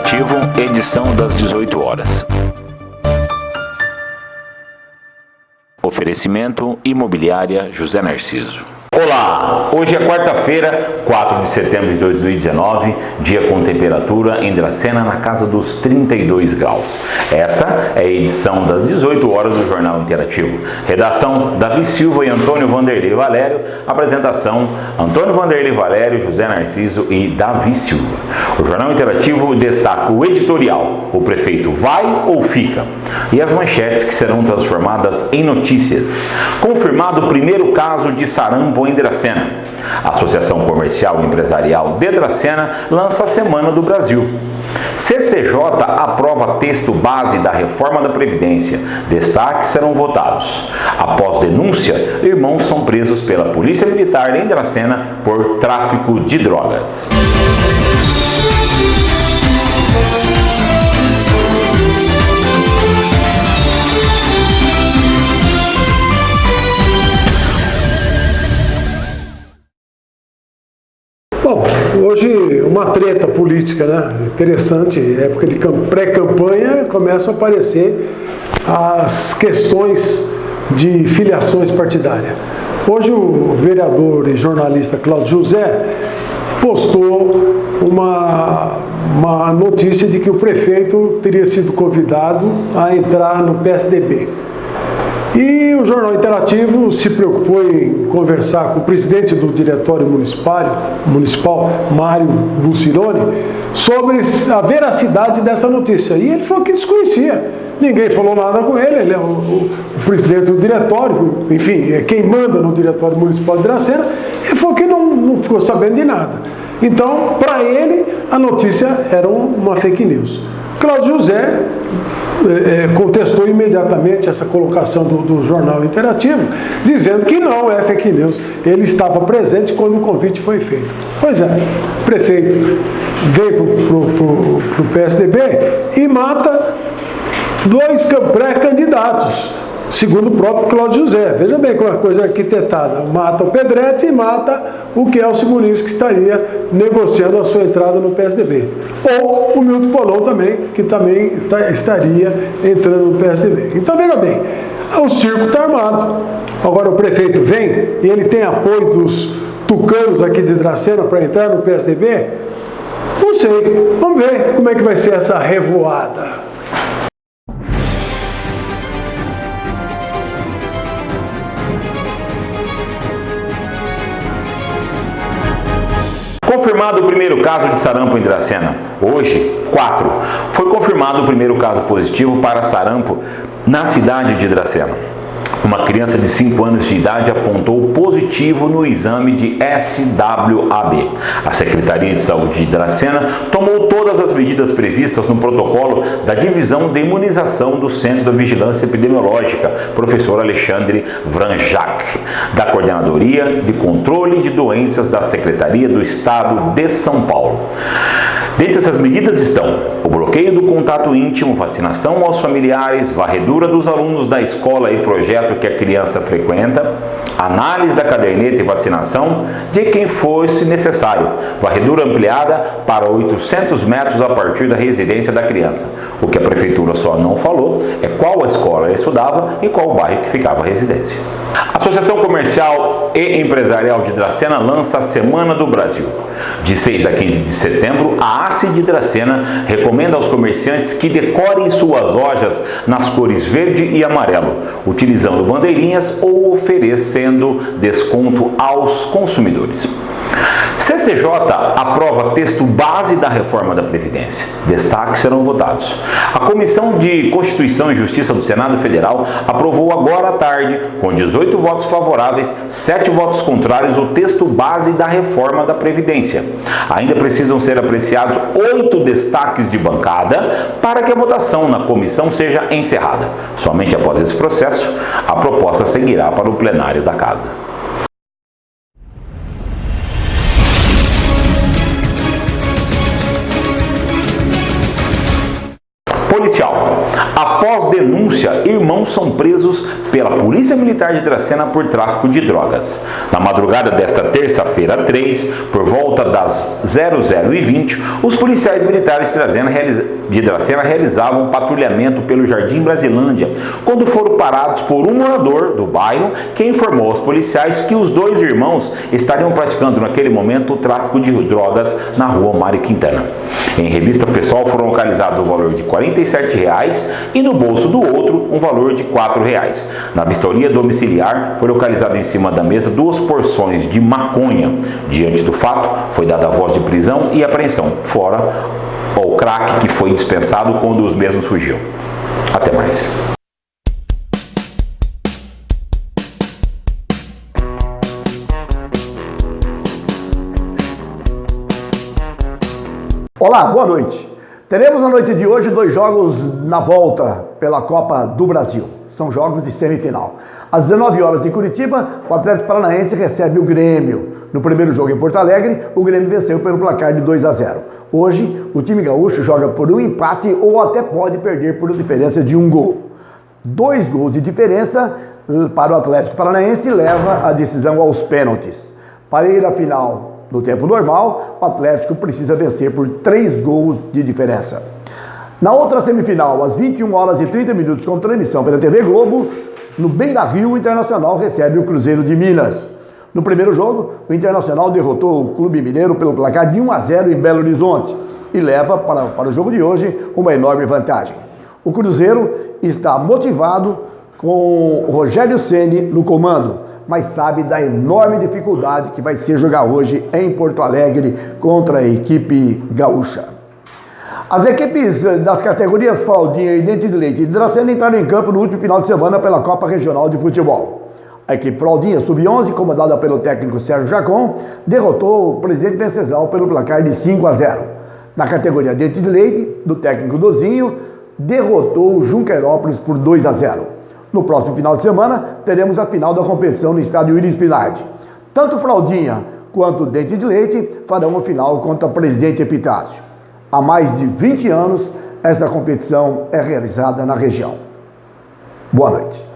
Interativo, edição das 18 horas. Oferecimento Imobiliária José Narciso. Olá, hoje é quarta-feira, 4 de setembro de 2019, dia com temperatura em Dracena na casa dos 32 graus. Esta é a edição das 18 horas do Jornal Interativo. Redação: Davi Silva e Antônio Vanderlei Valério. Apresentação: Antônio Vanderlei Valério, José Narciso e Davi Silva. O Jornal Interativo destaca o editorial: o prefeito vai ou fica? E as manchetes que serão transformadas em notícias. Confirmado o primeiro caso de sarampo em Dracena. A Associação Comercial e Empresarial de Dracena lança a Semana do Brasil. CCJ aprova texto base da reforma da Previdência. Destaques serão votados. Após denúncia, irmãos são presos pela Polícia Militar em Dracena por tráfico de drogas. Bom, hoje uma treta política, né? Interessante, época de pré-campanha começam a aparecer as questões de filiações partidárias. Hoje o vereador e jornalista Cláudio José postou uma notícia de que o prefeito teria sido convidado a entrar no PSDB. E o Jornal Interativo se preocupou em conversar com o presidente do Diretório Municipal, Mário Lucironi, sobre a veracidade dessa notícia. E ele falou que desconhecia. Ninguém falou nada com ele, ele é o presidente do diretório, enfim, é quem manda no Diretório Municipal de Dracena. Ele falou que não ficou sabendo de nada. Então, para ele, a notícia era uma fake news. Cláudio José contestou imediatamente essa colocação do Jornal Interativo, dizendo que não é fake news. Ele estava presente quando o convite foi feito. Pois é, o prefeito veio para o PSDB e mata dois pré-candidatos, segundo o próprio Cláudio José. Veja bem como a coisa é arquitetada. Mata o Pedretti e mata o Kelcio Muniz, que estaria negociando a sua entrada no PSDB. Ou o Milton Polon também, que também estaria entrando no PSDB. Então, veja bem, o circo está armado. Agora o prefeito vem e ele tem apoio dos tucanos aqui de Dracena para entrar no PSDB? Não sei. Vamos ver como é que vai ser essa revoada. Confirmado o primeiro caso de sarampo em Dracena. Hoje, 4. Foi confirmado o primeiro caso positivo para sarampo na cidade de Dracena. Uma criança de 5 anos de idade apontou positivo no exame de SWAB. A Secretaria de Saúde de Dracena tomou todas as medidas previstas no protocolo da Divisão de Imunização do Centro da Vigilância Epidemiológica, professor Alexandre Vranjak, da Coordenadoria de Controle de Doenças da Secretaria do Estado de São Paulo. Dentre essas medidas estão o bloqueio do contato íntimo, vacinação aos familiares, varredura dos alunos da escola e projeto que a criança frequenta, análise da caderneta e vacinação de quem fosse necessário, varredura ampliada para 800 metros a partir da residência da criança. O que a prefeitura só não falou é qual a escola ele estudava e qual o bairro que ficava a residência. A Associação Comercial e Empresarial de Dracena lança a Semana do Brasil. De 6 a 15 de setembro, a ACE de Dracena recomenda aos comerciantes que decorem suas lojas nas cores verde e amarelo, utilizando bandeirinhas ou oferecendo desconto aos consumidores. CCJ aprova texto base da reforma da Previdência. Destaques serão votados. A Comissão de Constituição e Justiça do Senado Federal aprovou agora à tarde, com 18 votos favoráveis, 7 votos contrários, o texto base da reforma da Previdência. Ainda precisam ser apreciados 8 destaques de bancada para que a votação na comissão seja encerrada. Somente após esse processo, a proposta seguirá para o plenário da Casa. Policial. Após denúncia, irmãos são presos pela Polícia Militar de Dracena por tráfico de drogas. Na madrugada desta terça-feira 3, por volta das 00h20, os policiais militares de Dracena realizavam patrulhamento pelo Jardim Brasilândia, quando foram parados por um morador do bairro que informou aos policiais que os dois irmãos estariam praticando naquele momento o tráfico de drogas na rua Mário Quintana. Em revista pessoal foram localizados o valor de R$ 47,00 e no bolso do outro um valor de R$ 4,00. Na vistoria domiciliar foi localizado em cima da mesa 2 porções de maconha. Diante do fato, foi dada a voz de prisão e apreensão, fora o crack que foi dispensado quando os mesmos fugiam. Até mais. Olá, boa noite. Teremos na noite de hoje 2 jogos na volta pela Copa do Brasil. São jogos de semifinal. Às 19 horas em Curitiba, o Atlético Paranaense recebe o Grêmio. No primeiro jogo em Porto Alegre, o Grêmio venceu pelo placar de 2-0. Hoje, o time gaúcho joga por um empate ou até pode perder por diferença de 1 gol. 2 gols de diferença para o Atlético Paranaense leva a decisão aos pênaltis. Para ir à final no tempo normal, o Atlético precisa vencer por 3 gols de diferença. Na outra semifinal, às 21 horas e 30 minutos, com transmissão pela TV Globo, no Beira-Rio, o Internacional recebe o Cruzeiro de Minas. No primeiro jogo, o Internacional derrotou o Clube Mineiro pelo placar de 1-0 em Belo Horizonte e leva para o jogo de hoje uma enorme vantagem. O Cruzeiro está motivado com o Rogério Ceni no comando, mas sabe da enorme dificuldade que vai ser jogar hoje em Porto Alegre contra a equipe gaúcha. As equipes das categorias Fraldinha e Dente de Leite de Dracena entraram em campo no último final de semana pela Copa Regional de Futebol. A equipe Fraldinha Sub-11, comandada pelo técnico Sérgio Jacon, derrotou o Presidente Venceslau pelo placar de 5-0. Na categoria Dente de Leite, do técnico Dozinho, derrotou o Junqueirópolis por 2-0. No próximo final de semana, teremos a final da competição no estádio Iris Pinardi. Tanto Fraldinha quanto Dente de Leite farão a final contra o Presidente Epitácio. Há mais de 20 anos, essa competição é realizada na região. Boa noite.